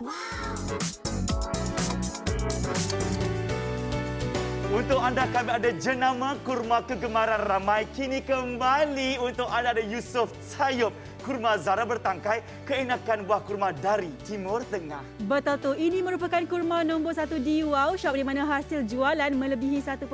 Untuk anda kami ada jenama kurma kegemaran ramai. Kini kembali untuk anda ada Yusof Tayub. Kurma Zara bertangkai, keenakan buah kurma dari Timur Tengah. Betul tu, ini merupakan kurma nombor 1 di Wow Shop di mana hasil jualan melebihi 1.2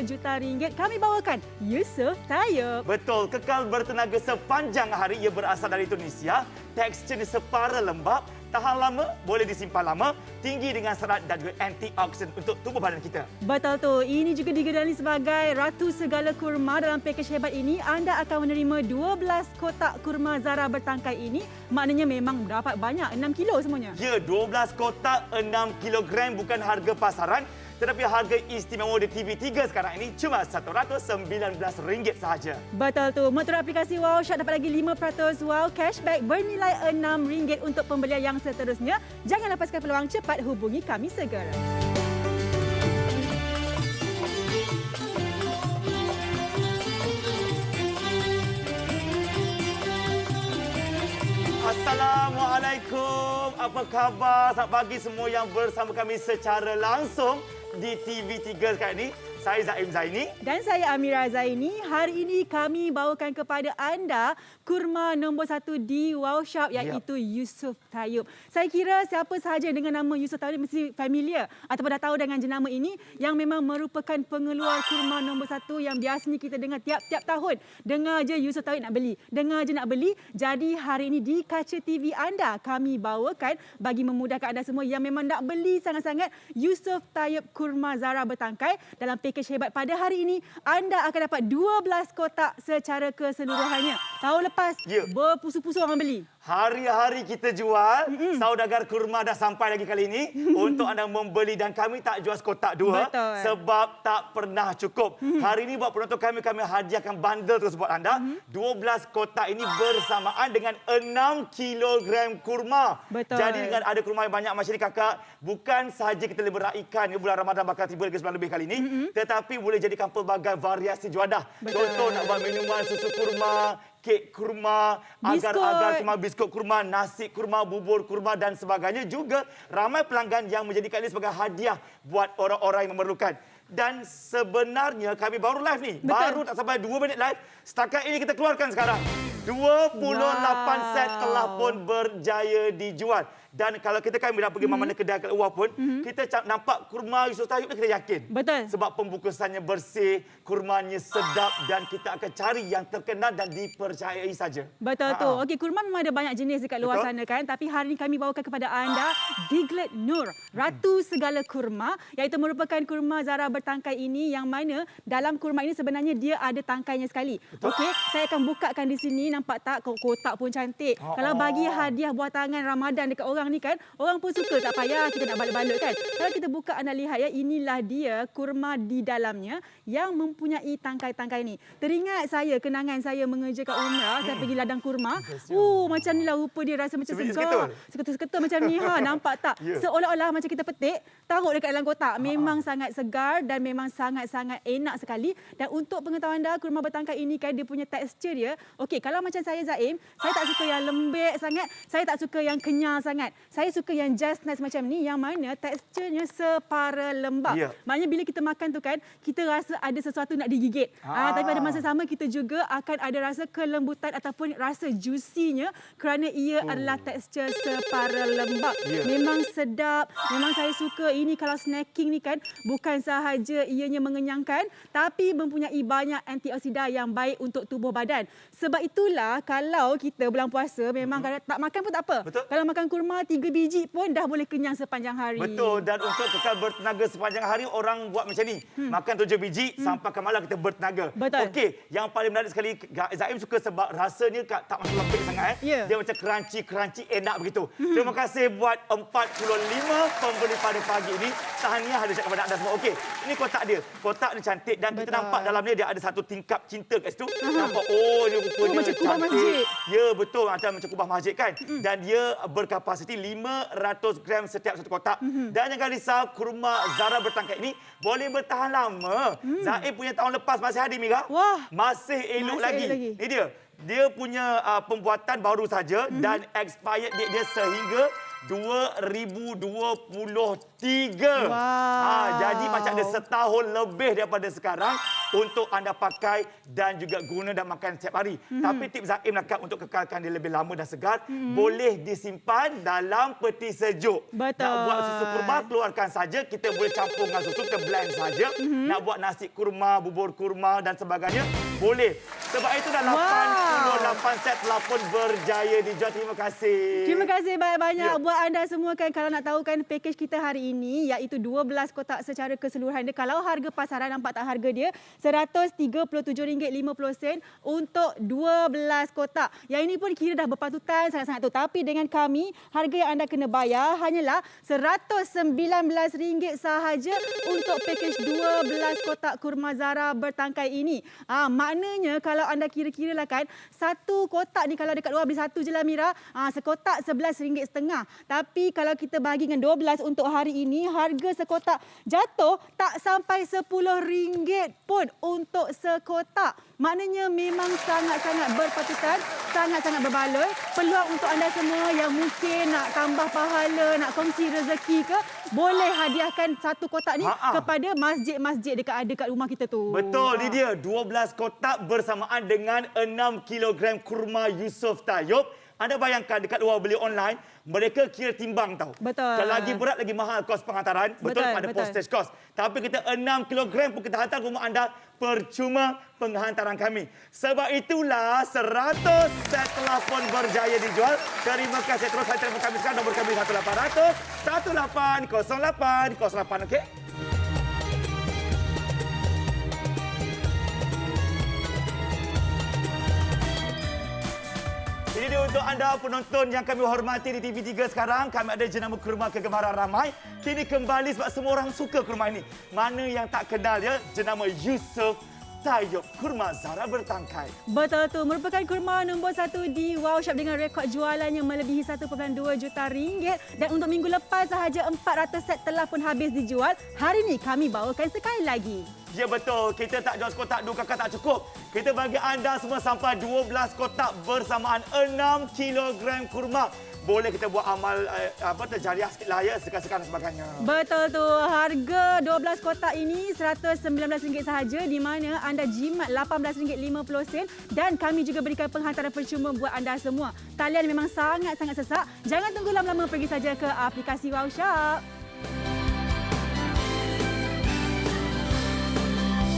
juta ringgit. Kami bawakan Yusof Tayub. Betul, kekal bertenaga sepanjang hari. Ia berasal dari Indonesia. Teksturnya separa lembap, tahan lama, boleh disimpan lama, tinggi dengan serat dan juga antioksidan untuk tubuh badan kita. Betul tu, ini juga digelar sebagai Ratu Segala Kurma. Dalam pakej hebat ini, anda akan menerima 12 kotak kurma Zara bertangkai ini. Maknanya memang dapat banyak, 6 kilo semuanya. Ya, 12 kotak 6 kilogram bukan harga pasaran. Tetapi harga istimewa di TV3 sekarang ini cuma RM119 sahaja. Betul tu. Motor aplikasi Wow Shop dapat lagi 5% Wow Cashback bernilai RM6 untuk pembelian yang seterusnya. Jangan lepaskan peluang, cepat hubungi kami segera. Assalamualaikum. Apa khabar? Selamat pagi semua yang bersama kami secara langsung di TV3 sekarang ini. Saya Zaim Zaini. Dan saya Amira Zaini. Hari ini kami bawakan kepada anda kurma nombor 1 di Wow Shop iaitu Yusof Tayub. Saya kira siapa sahaja dengan nama Yusof Tayub mesti familiar ataupun dah tahu dengan jenama ini yang memang merupakan pengeluar kurma nombor 1 yang biasanya kita dengar tiap-tiap tahun. Dengar je Yusof Tayub nak beli. Dengar je nak beli. Jadi hari ini di kaca TV anda kami bawakan bagi memudahkan anda semua yang memang nak beli sangat-sangat Yusof Tayub kurma Zara bertangkai. Dalam pakej hebat pada hari ini, anda akan dapat 12 kotak secara keseluruhannya. Tahun lepas, berpusu-pusu orang beli. Hari-hari kita jual, saudagar kurma dah sampai lagi kali ini untuk anda membeli dan kami tak jual sekotak dua. Betul. Sebab tak pernah cukup. Hari ini buat penonton kami hadiahkan bundle terus buat anda. 12 kotak ini bersamaan dengan 6 kilogram kurma. Betul. Jadi dengan ada kurma yang banyak macam ni kakak, bukan sahaja kita boleh beraikan bulan Ramadan bakal tiba lagi sebulan lebih kali ini, tetapi boleh jadikan pelbagai variasi juadah. Contoh nak buat minuman susu kurma, kek kurma, agar-agar kurma, biskut kurma, nasi kurma, bubur kurma dan sebagainya. Juga ramai pelanggan yang menjadikan ini sebagai hadiah buat orang-orang yang memerlukan. Dan sebenarnya kami baru live ni. Betul. Baru tak sampai 2 minit live. Setakat ini kita keluarkan sekarang. 28 set telah pun berjaya dijual. Dan kalau kita kan bila pergi mana kedai kat luar pun, kita nampak kurma Yusof Tayub kita yakin. Betul. Sebab pembungkusannya bersih, kurmanya sedap dan kita akan cari yang terkenal dan dipercayai saja. Betul tu. Okey, kurma memang ada banyak jenis dekat luar sana kan. Tapi hari ini kami bawakan kepada anda Diglet Nur, Ratu Segala Kurma, iaitu merupakan kurma Zara bertangkai ini yang mana dalam kurma ini sebenarnya dia ada tangkainya sekali. Okey, saya akan bukakan di sini. Nampak tak kotak pun cantik. Kalau bagi hadiah buah tangan Ramadan dekat orang ni kan, orang pun suka, tak payah kita nak balut-balut kan. Kalau kita buka anda lihat ya, inilah dia kurma di dalamnya yang mempunyai tangkai-tangkai ni. Teringat saya kenangan saya mengerjakan umrah, saya pergi ladang kurma. Macam inilah rupa dia, rasa macam segar. Seketul-seketul macam ni nampak tak? Seolah-olah macam kita petik, taruh dekat dalam kotak. Memang sangat segar dan memang sangat-sangat enak sekali. Dan untuk pengetahuan anda, kurma bertangkai ini kan dia punya tekstur dia. Okey, kalau macam saya Zaim, saya tak suka yang lembek sangat, saya tak suka yang kenyal sangat. Saya suka yang just nice macam ni, yang mana teksturnya separa lembab. Maknanya bila kita makan tu kan, kita rasa ada sesuatu nak digigit. Tapi pada masa sama kita juga akan ada rasa kelembutan ataupun rasa juicy-nya kerana ia adalah tekstur separa lembab. Memang sedap, memang saya suka. Ini kalau snacking ni kan, bukan sahaja ianya mengenyangkan, tapi mempunyai banyak antioksidan yang baik untuk tubuh badan. Sebab itulah kalau kita bulan puasa memang kalau tak makan pun tak apa. Betul. Kalau makan kurma 3 biji pun dah boleh kenyang sepanjang hari. Betul. Dan untuk kekal bertenaga sepanjang hari, orang buat macam ni. Makan 7 biji sampai ke malam kita bertenaga. Betul. Okey, yang paling menarik sekali Zaim suka sebab rasanya tak masuk lembik sangat. Dia macam crunchy enak begitu. Terima kasih buat 45 pembeli pada pagi ini. Tahniah ada kepada anda semua. Okey, ini kotak dia. Kotak ni cantik dan kita nampak dalam dia ada satu tingkap cinta kat situ. Nampak ni rupanya macam kubah masjid. Ya, betul. Macam kubah masjid kan. Dan dia berkapasiti 500 gram setiap satu kotak. Dan jangan risau, kurma Zara bertangkai ini boleh bertahan lama. Zaim punya tahun lepas masih ada, Mira. Wah. Masih elok lagi. Ini dia. Dia punya pembuatan baru saja dan expired date dia sehingga 2023. Jadi macam ada setahun lebih daripada sekarang untuk anda pakai dan juga guna dan makan setiap hari. Tapi tips Zaim nak untuk kekalkan dia lebih lama dan segar, boleh disimpan dalam peti sejuk. Betul. Nak buat susu kurma, keluarkan saja. Kita boleh campur dengan susu, kita blend saja. Nak buat nasi kurma, bubur kurma dan sebagainya, boleh. Sebab itu dah 88 set telapun berjaya dijual. Terima kasih. Terima kasih banyak-banyak Ya. buat anda semua kan. Kalau nak tahu kan package kita hari ini iaitu 12 kotak secara keseluruhan dia. Kalau harga pasaran nampak tak harga dia RM137.50 untuk 12 kotak. Yang ini pun kira dah berpatutan sangat-sangat tu. Tapi dengan kami harga yang anda kena bayar hanyalah RM119 sahaja untuk package 12 kotak kurma Zara bertangkai ini. Maknanya kalau anda kira-kira lah kan, satu kotak ni kalau dekat luar beli satu je lah Mira, sekotak RM11.50. Tapi kalau kita bagi dengan 12 untuk hari ini, harga sekotak jatuh tak sampai RM10 pun untuk sekotak. Maknanya memang sangat-sangat berpatutan, sangat-sangat berbaloi. Peluang untuk anda semua yang mungkin nak tambah pahala, nak kongsi rezeki ke, boleh hadiahkan satu kotak ni kepada masjid-masjid dekat rumah kita tu. Betul, ni dia 12 kotak bersamaan dengan 6 kilogram kurma Yusof Tayyub. Anda bayangkan dekat luar beli online, mereka kira timbang tau. Betul. Kalau lagi berat, lagi mahal kos penghantaran. Betul, pada postage cost. Tapi kita 6 kilogram pun kita hantar ke rumah anda, percuma penghantaran kami. Sebab itulah 100 set telefon berjaya dijual. Terima kasih terus saya telefon kami sekarang. Nombor kami 1800 1808 okey? Ini dia untuk anda penonton yang kami hormati di TV3 sekarang. Kami ada jenama kurma kegemaran ramai. Kini kembali sebab semua orang suka kurma ini. Mana yang tak kenal dia, jenama Yusof Tayyub, kurma Zara bertangkai. Betul tu, merupakan kurma nombor 1 di Wow Shop dengan rekod jualannya melebihi 1.2 juta ringgit. Dan untuk minggu lepas sahaja 400 set telah pun habis dijual. Hari ini kami bawakan sekali lagi. Ya betul, kita tak jual sekotak dua kakak tak cukup. Kita bagi anda semua sampai 12 kotak bersamaan 6 kilogram kurma. Boleh kita buat amal terjariah sikit lah ya, sekat-sekat dan sebagainya. Betul tu, harga 12 kotak ini RM119 sahaja di mana anda jimat RM18.50 dan kami juga berikan penghantaran percuma buat anda semua. Talian memang sangat-sangat sesak. Jangan tunggu lama-lama, pergi saja ke aplikasi Wow Shop.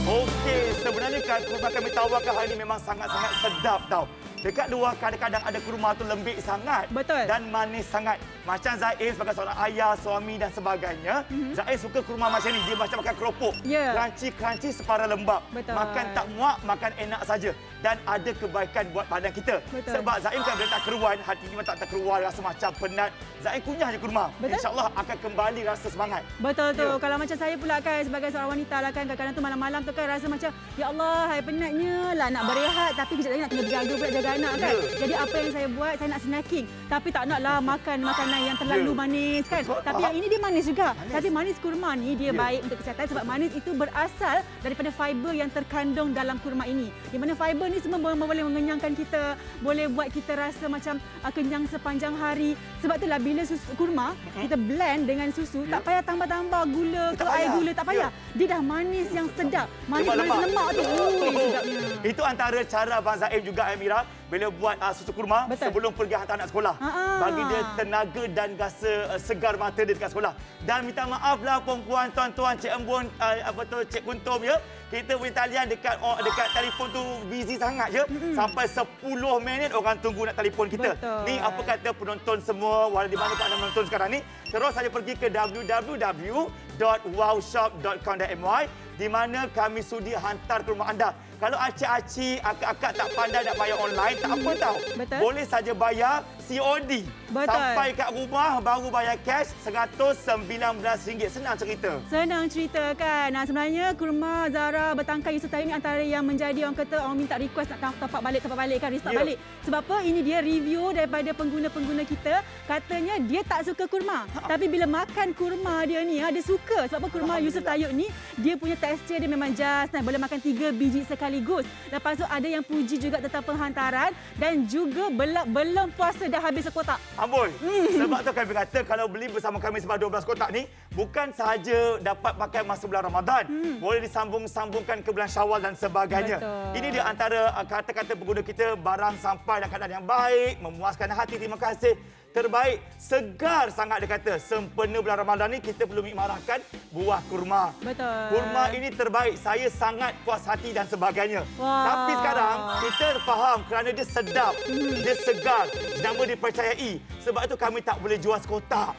Okey, sebenarnya kan kurma kami tawarkan hari ini memang sangat-sangat sedap tau. Dekat luar kadang-kadang ada kurma tu lembik sangat. Betul. Dan manis sangat. Macam Zaim sebagai seorang ayah, suami dan sebagainya. Zaim suka kurma macam ni. Dia macam makan keropok. Ya. Crunchy, separa lembab. Betul. Makan tak muak, makan enak saja. Dan ada kebaikan buat badan kita. Betul. Sebab Zaim kan bila tak keruan, hati ni tak terkeruan, rasa macam penat. Zaim kunyah je kurma. Betul. InsyaAllah akan kembali rasa semangat. Betul tu. Ya. Kalau macam saya pula kan sebagai seorang wanita lah kan, kadang-kadang tu malam-malam tu kan rasa macam ya Allah, hai penatnya lah nak berehat tapi kejap lagi nak kena berjaga pula jaga anak kan. Ya. Jadi apa yang saya buat, saya nak snacking. Tapi tak naklah makan makanan yang terlalu Ya. manis kan. Betul, Tapi faham. yang ini dia manis juga. Manis. Tapi manis kurma ni dia Ya. baik untuk kesihatan sebab manis itu berasal daripada fiber yang terkandung dalam kurma ini. Di mana fiber ni semua boleh mengenyangkan kita, boleh buat kita rasa macam kenyang sepanjang hari. Sebab itulah bila susu kurma kita blend dengan susu, tak payah tambah-tambah gula ke Tak payah. air gula, tak payah. Ya. Dia dah manis yang sedap. Manis-manis Lemak. lemak tu. Ui, sedapnya. Itu antara cara Abang Zaim juga Amira bila buat susu kurma. Betul. Sebelum pergi hantar anak sekolah. Bagi dia tenaga dan rasa segar mata dia dekat sekolah. Dan minta maaflah perempuan, tuan-tuan, Cik Embun, Cik Kuntum ya. Kita punya talian dekat telefon tu busy sangat je. Sampai 10 minit orang tunggu nak telefon kita. Betul. Ni apa kata penonton semua, walau di mana pun anda menonton sekarang ni, terus saja pergi ke www.wowshop.com.my di mana kami sudi hantar ke rumah anda. Kalau acik-acik, akak-akak tak pandai nak bayar online, tak apa tau. Betul. Boleh saja bayar COD. Betul. Sampai kat rumah baru bayar cash RM119. Senang cerita. Senang cerita kan. Nah, sebenarnya kurma Zara bertangkai Yusof Tayyub ini antara yang menjadi orang kata orang minta request nak top up balik kan, restock Ya. balik. Sebab apa? Ini dia review daripada pengguna-pengguna kita. Katanya dia tak suka kurma. Tapi bila makan kurma dia ni, dia suka. Sebab apa? Kurma Yusof Tayyub ni, dia punya tekstur dia memang just. Boleh makan 3 biji sekaligus. Lepas tu ada yang puji juga tentang penghantaran dan juga belum puasa dah habis sekotak. Amboi. Sebab tu kami kata kalau beli bersama kami sebab 12 kotak ni bukan sahaja dapat pakai masa bulan Ramadan, boleh disambung-sambungkan ke bulan Syawal dan sebagainya. Betul. Ini dia antara kata-kata pengguna kita, barang sampai dalam keadaan yang baik, memuaskan hati, terima kasih. Terbaik, segar sangat dia kata. Sempena bulan Ramadan ni kita perlu mengikmarahkan buah kurma. Betul. Kurma ini terbaik. Saya sangat puas hati dan sebagainya. Wah. Tapi sekarang kita faham kerana dia sedap, dia segar, nama dipercayai. Sebab itu kami tak boleh jual sekotak.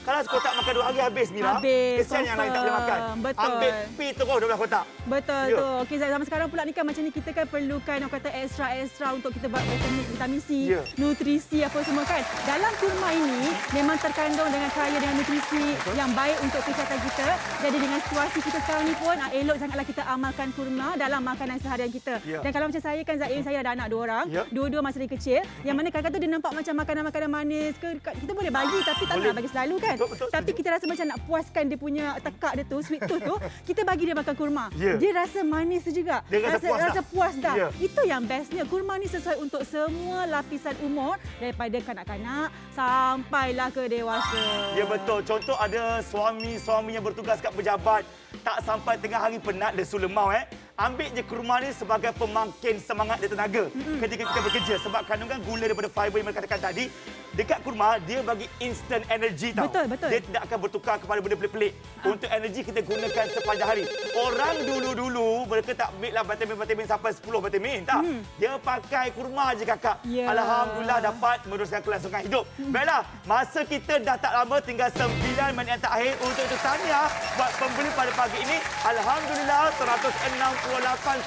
Kalau sekotak makan 2 hari habis, Mira. Habis, Kesian yang lain tak boleh makan. Betul. Ambil pi terus 12 kotak. Betul Ya. tu. Okey, zaman sekarang pula ni kan macam ni kita kan perlukan orang kata extra untuk kita buat vitamin C, Ya. nutrisi apa semua kan. Dalam kurma ini memang terkandung dengan kaya dengan nutrisi yang baik untuk kesihatan kita. Jadi dengan situasi kita sekarang ni pun elok sangatlah kita amalkan kurma dalam makanan seharian kita. Ya. Dan kalau macam saya kan Zain, saya ada anak 2 orang. Ya. Dua-dua masih lagi kecil. Yang mana kadang-kadang tu dia nampak macam makanan-makanan manis ke kita boleh bagi tapi tak Boleh. nak bagi selalu kan. Betul, Tapi kita rasa macam nak puaskan dia punya tekak dia tu, sweet tooth tu, kita bagi dia makan kurma. Ya. Dia rasa manis tu juga. Dia rasa puas dah. puas dah. Ya. Itu yang bestnya. Kurma ni sesuai untuk semua lapisan umur daripada kanak-kanak sampailah ke dewasa. Ya betul. Contoh ada suami-suami yang bertugas kat pejabat, tak sampai tengah hari penat lesu lemau Ambil je kurma ni sebagai pemangkin semangat dan tenaga ketika kita bekerja. Sebab kandungan gula daripada fiber yang mereka katakan tadi, dekat kurma dia bagi instant energy tau. Betul, betul. Dia tidak akan bertukar kepada benda pelik-pelik. Untuk energi kita gunakan sepanjang hari. Orang dulu-dulu mereka tak ambil lah vitamin-vitamin sampai 10 vitamin tak. Dia pakai kurma je kakak. Ya. Alhamdulillah dapat meneruskan kelangsungan hidup. Baiklah, masa kita dah tak lama, tinggal 9 minit yang terakhir untuk itu tahniah buat pembeli pada pagi ini. Alhamdulillah 168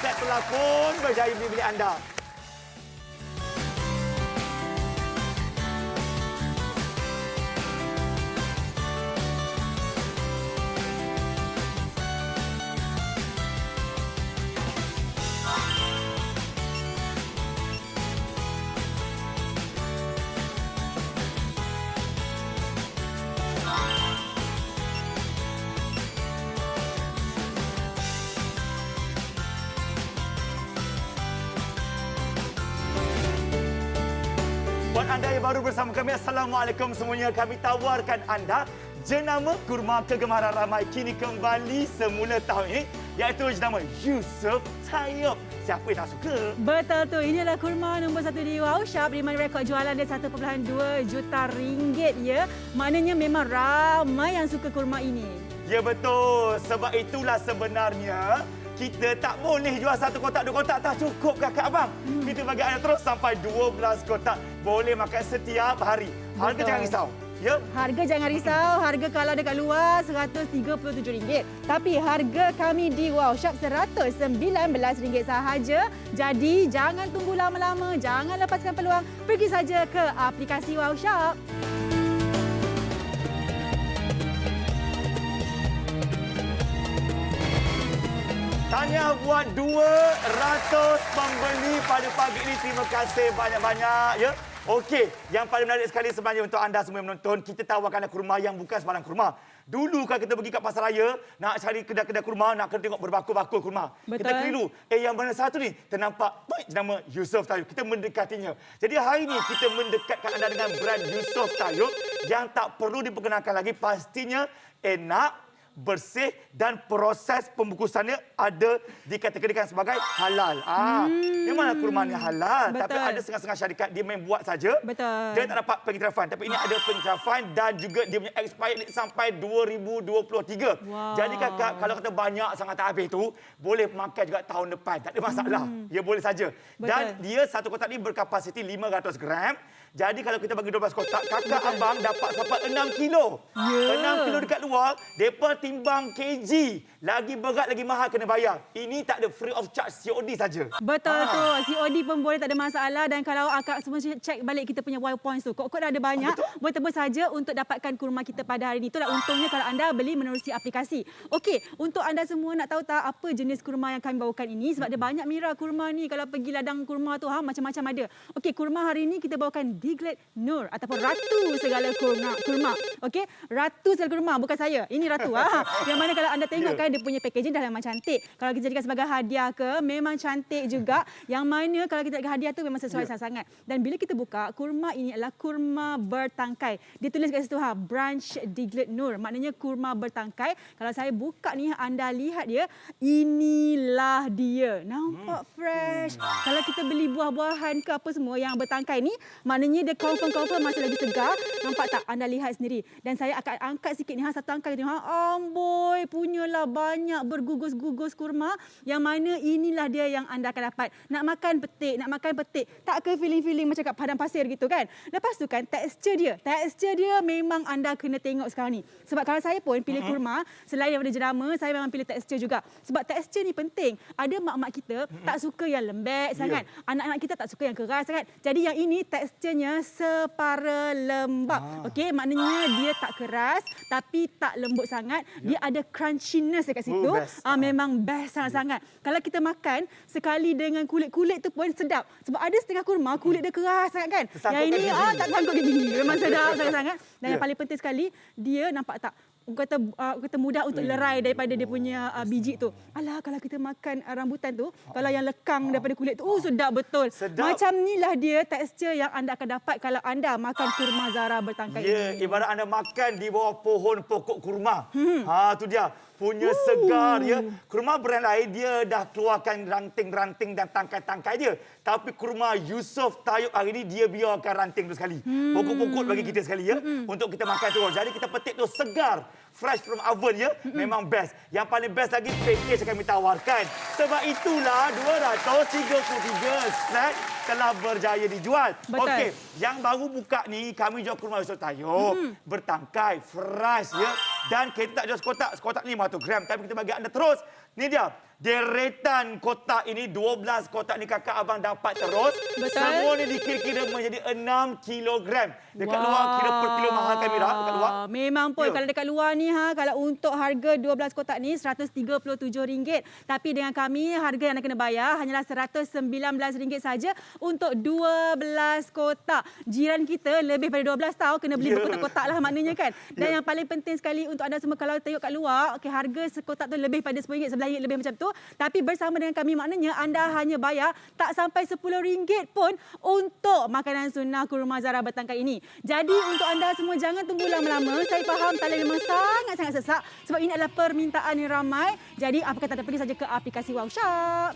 set telah pun berjaya beli bilik anda. Buat anda yang baru bersama kami, Assalamualaikum semuanya. Kami tawarkan anda jenama kurma kegemaran ramai kini kembali semula tahun ini, iaitu jenama Yusof Tayyub. Siapa yang tak suka? Betul tu. Inilah kurma nombor 1 di Wow Shop di mana rekod jualan dia 1.2 juta ringgit ya. Maknanya memang ramai yang suka kurma ini. Ya betul. Sebab itulah sebenarnya kita tak boleh jual 1 kotak, 2 kotak. Tak cukup kakak abang. Kita bagi anda terus sampai 12 kotak. Boleh makan setiap hari. Harga Betul. jangan risau. Ya. Harga jangan risau. Harga kalau dekat luar RM137. Tapi harga kami di Wow Shop RM119 sahaja. Jadi jangan tunggu lama-lama. Jangan lepaskan peluang. Pergi saja ke aplikasi Wow Shop. Tahniah buat 200 pembeli pada pagi ini. Terima kasih banyak-banyak ya. Okey, yang paling menarik sekali sebenarnya untuk anda semua yang menonton, kita tawarkan anda kurma yang bukan sembarang kurma. Dulu kalau kita pergi kat pasar raya, nak cari kedai-kedai kurma, nak kena tengok berbakul-bakul kurma. Betul. Kita keliru. yang mana satu ni ternampak nama Yusof Tayyub. Kita mendekatinya. Jadi hari ini kita mendekatkan anda dengan brand Yusof Tayyub yang tak perlu diperkenalkan lagi. Pastinya enak, bersih dan proses pembungkusannya ada dikategorikan sebagai halal. Memanglah kurma ni halal. Betul. Tapi ada setengah-setengah syarikat dia main buat saja. Betul. Dia tak dapat pengiktirafan. Tapi ini ada pengiktirafan dan juga dia punya expiry date sampai 2023. Wow. Jadi kakak, kalau kata banyak sangat tak habis tu, boleh makan juga tahun depan. Tak ada masalah. Ya boleh saja. Betul. Dan dia satu kotak ni berkapasiti 500 gram. Jadi kalau kita bagi 12 kotak, kakak abang dapat sampai 6 kilo. Ya. 6 kilo dekat luar, mereka timbang kg. Lagi berat, lagi mahal kena bayar. Ini tak ada free of charge, COD saja. Betul tu. COD pun boleh, tak ada masalah. Dan kalau akak semua cek balik kita punya Wow Points tu, kod-kod dah ada banyak. Boleh tebus saja untuk dapatkan kurma kita pada hari ini. Itulah untungnya kalau anda beli menerusi aplikasi. Okey, untuk anda semua nak tahu tak apa jenis kurma yang kami bawakan ini? Sebab dia banyak Mira kurma ni. Kalau pergi ladang kurma tu, macam-macam ada. Okey, kurma hari ini kita bawakan Diglett Nur ataupun Ratu Segala Kurma. Okey, Ratu Segala Kurma bukan saya. Ini Ratu. Yang mana kalau anda tengok kan dia punya packaging dah memang cantik. Kalau kita jadikan sebagai hadiah ke memang cantik juga. Yang mana kalau kita jadikan hadiah tu memang sesuai sangat. Dan bila kita buka, kurma ini adalah kurma bertangkai. Dia tulis kat situ Branch Diglett Nur. Maknanya kurma bertangkai. Kalau saya buka ni anda lihat dia, inilah dia. Nampak fresh. Kalau kita beli buah-buahan ke apa semua yang bertangkai ni, maknanya dia confirm masih lagi segar. Nampak tak? Anda lihat sendiri. Dan saya akan angkat sikit ni, satu angkat ni. Amboi, punyalah banyak bergugus-gugus kurma. Yang mana inilah dia yang anda akan dapat. Nak makan petik. Tak ke feeling-feeling macam kat padang pasir gitu kan? Lepas tu kan, tekstur dia memang anda kena tengok sekarang ni. Sebab kalau saya pun pilih kurma, selain daripada jenama, saya memang pilih tekstur juga. Sebab tekstur ni penting. Ada mak-mak kita tak suka yang lembek sangat. Anak-anak kita tak suka yang keras sangat. Jadi yang ini teksturnya separa lembab. Okey, maknanya dia tak keras tapi tak lembut sangat. Dia ada crunchiness dekat situ. Memang best sangat-sangat. Kalau kita makan sekali dengan kulit tu pun sedap. Sebab ada setengah kurma kulit dia keras sangat kan. Yang ini tak sangkut gigi. Memang sedap sangat-sangat. Dan yang paling penting sekali, dia nampak tak? Kata mudah untuk lerai daripada dia punya biji tu. Alah, kalau kita makan rambutan tu, kalau yang lekang daripada kulit tu, sedap betul. Macam inilah dia tekstur yang anda akan dapat kalau anda makan kurma Zara bertangkai ini. Ibarat anda makan di bawah pohon pokok kurma. Tu dia. Punya segar ya. Kurma brand lain dia dah keluarkan ranting-ranting dan tangkai-tangkai dia. Tapi kurma Yusof Tayob hari ini dia biarkan ranting tu sekali. Pokok-pokok bagi kita sekali ya. Untuk kita makan tu. Jadi kita petik tu segar. Fresh from oven ya. Memang best. Yang paling best lagi package yang kami tawarkan. Sebab itulah 233 set telah berjaya dijual. Okey, yang baru buka ni kami jual kurma Yusof Tayob bertangkai, fresh ya. Dan kita tak jual sekotak. Sekotak ni 500 gram. Tapi kita bagi anda terus. Ni dia. Deretan kotak ini 12 kotak ni kakak abang dapat terus. Semua ni dikira-kira menjadi 6 kilogram. Dekat luar kira per kilo mahal kami dah dekat luar. Memang pun kalau dekat luar ni kalau untuk harga 12 kotak ni RM137. Tapi dengan kami harga yang anda kena bayar hanyalah RM119 saja untuk 12 kotak. Jiran kita lebih pada 12 tahu kena beli berkotak-kotak lah maknanya kan. Dan yang paling penting sekali untuk anda semua kalau tengok kat luar, okey harga sekotak tu lebih pada RM10, RM11 lebih macam tu. Tapi bersama dengan kami maknanya anda hanya bayar tak sampai RM10 pun untuk makanan sunnah kurma Zara bertangkai ini. Jadi untuk anda semua jangan tunggu lama-lama. Saya faham talian memang sangat-sangat sesak sebab ini adalah permintaan yang ramai. Jadi apa kata anda pergi saja ke aplikasi Wow Shop.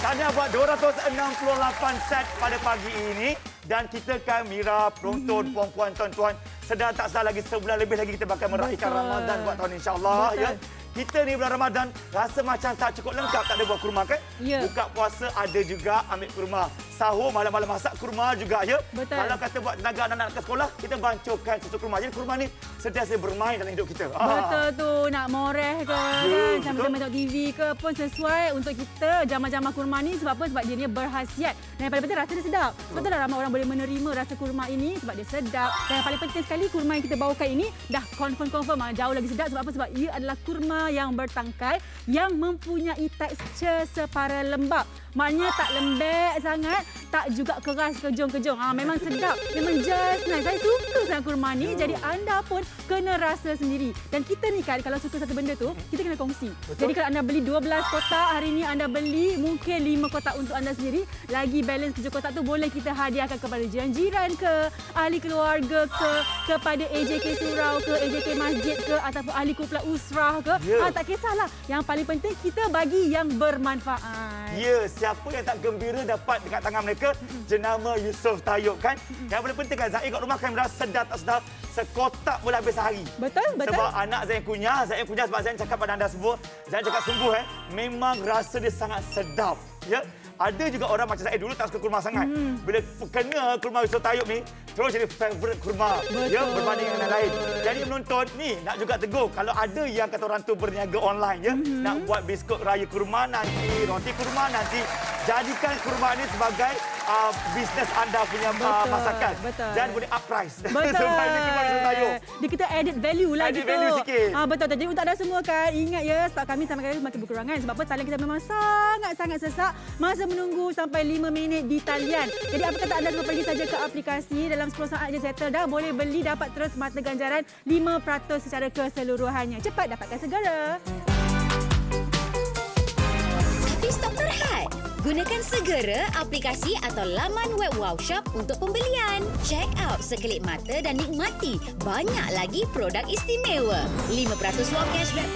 Tanya buat 268 set pada pagi ini. Dan kita kan Mira, penonton, puan-puan, tuan-tuan, sedang tak salah lagi sebulan lebih lagi kita bakal meraihkan Ramadan buat tahun insya-Allah ya. Kita ni bulan Ramadan rasa macam tak cukup lengkap tak ada buah kurma kan? Buka puasa ada juga ambil kurma. Sahur malam-malam masak kurma juga ya. Kalau kata buat tenaga anak-anak ke sekolah, kita bancukan susu kurma. Jadi kurma ni sentiasa bermain dalam hidup kita. Betul tu, nak moreh ke kan, sama-sama tengok TV ke pun sesuai untuk kita jamah-jamah kurma ni sebab apa? Sebab dia ni berkhasiat. Dan yang paling penting rasa dia sedap. Sebab itulah ramai orang boleh menerima rasa kurma ini sebab dia sedap. Dan yang paling penting sekali kurma yang kita bawakan ini dah confirm jauh lagi sedap sebab apa? Sebab ia adalah kurma yang bertangkai yang mempunyai tekstur separa lembab. Maknanya tak lembek sangat, tak juga keras kejong-kejong. Memang sedap. Memang just nice. Saya suka sangat kurma ni. Jadi anda pun kena rasa sendiri. Dan kita ni kan kalau suka satu benda tu, kita kena kongsi. Jadi kalau anda beli 12 kotak, hari ni anda beli mungkin 5 kotak untuk anda sendiri. Lagi balance 7 kotak tu boleh kita hadiahkan kepada jiran-jiran ke, ahli keluarga ke, kepada AJK Surau ke, AJK Masjid ke, ataupun ahli kumpulan usrah ke. Tak kisahlah. Yang paling penting kita bagi yang bermanfaat. Ya, siapa yang tak gembira dapat dekat tangan mereka jenama Yusof Tayob kan. Yang paling penting kan Zain kat rumah kan berasa sedap tak sedap sekotak boleh habis sehari. Betul. Sebab anak Zain kunyah sebab Zain cakap pada anda semua, Zain cakap sungguh memang rasa dia sangat sedap. Ya. Ada juga orang macam saya dulu tak suka kurma sangat. Bila kena kurma Yusof Tayob ni, terus jadi favorite kurma. Ya, Betul. berbanding dengan yang lain. Jadi penonton ni nak juga tegur kalau ada yang kata orang tu berniaga online ya, nak buat biskut raya kurma nanti, roti kurma nanti, jadikan kurma ni sebagai bisnes anda punya masakan. Betul. Dan boleh up price. Betul. Supaya dia kurma bisa sayur. Dia kita added value lah Added gitu. value sikit. Betul. Jadi untuk anda semua kan, ingat ya, stok kami sampai kali makin berkurangan. Sebab apa? Talian kita memang sangat-sangat sesak. Masa menunggu sampai 5 minit di talian. Jadi apa kata anda semua pergi saja ke aplikasi, dalam 10 saat je settle dah. Boleh beli, dapat terus mata ganjaran 5% secara keseluruhannya. Cepat dapatkan segera. Habis stok terhad? Gunakan segera aplikasi atau laman web Wow Shop untuk pembelian. Check out sekelip mata dan nikmati banyak lagi produk istimewa. 5% wang cashback.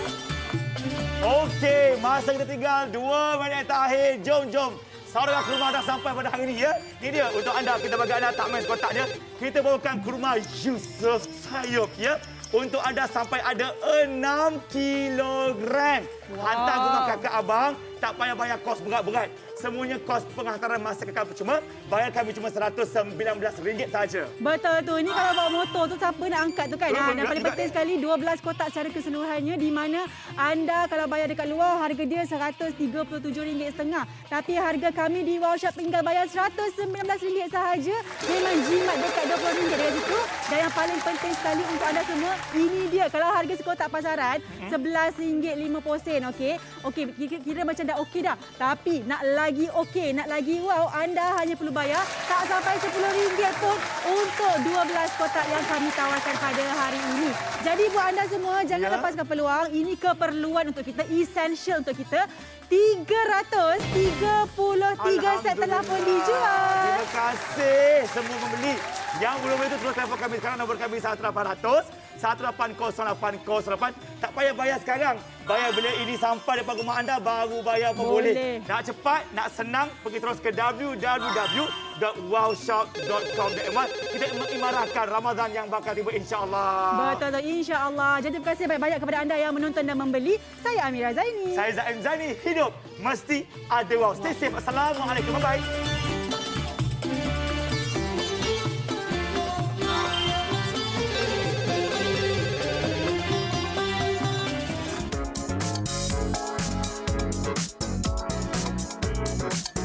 Okey, masa kita tinggal 2 minit terakhir. Jom. Saudara kurma dah sampai pada hari ini ya. Ini dia untuk anda, kita bagi anda tak main sekotak dia. Kita bawakan kurma Yusuf Sayup ya. Untuk anda sampai ada 6 kilogram. Hantar rumah kakak abang, tak payah bayar kos berat-berat. Semuanya kos penghantaran masa kekal percuma. Bayar kami cuma RM119 saja. Betul tu. Ini kalau bawa motor tu siapa nak angkat tu kan. Dan paling penting sekali 12 kotak secara keseluruhannya di mana anda kalau bayar dekat luar harga dia RM137.5. Tapi harga kami di Wow Shop tinggal bayar RM119 sahaja. Memang jimat dekat RM20 dari situ. Dan yang paling penting sekali untuk anda semua, ini dia. Kalau harga sekotak pasaran RM11.50, okey. Okey, kira macam dah okey dah. Tapi nak lagi okey, nak lagi wow, anda hanya perlu bayar tak sampai RM10 pun untuk 12 kotak yang kami tawarkan pada hari ini. Jadi buat anda semua, jangan lepaskan peluang. Ini keperluan untuk kita, essential untuk kita. 333 set telah pun dijual. Terima kasih semua pembeli. Yang belum itu terus telefon kami sekarang, nombor kami 1800 180 808. Tak payah bayar sekarang. Bayar bila ini sampai depan rumah anda baru bayar pun boleh. Nak cepat, nak senang, pergi terus ke www.wowshop.com.my. Kita mengimarahkan Ramadan yang bakal tiba insya-Allah. Betul, insya-Allah. Jadi terima kasih banyak-banyak kepada anda yang menonton dan membeli. Saya Amira Zaini. Saya Zaim Zaini. Hidup mesti ada wow. Stay safe. Assalamualaikum. Bye-bye.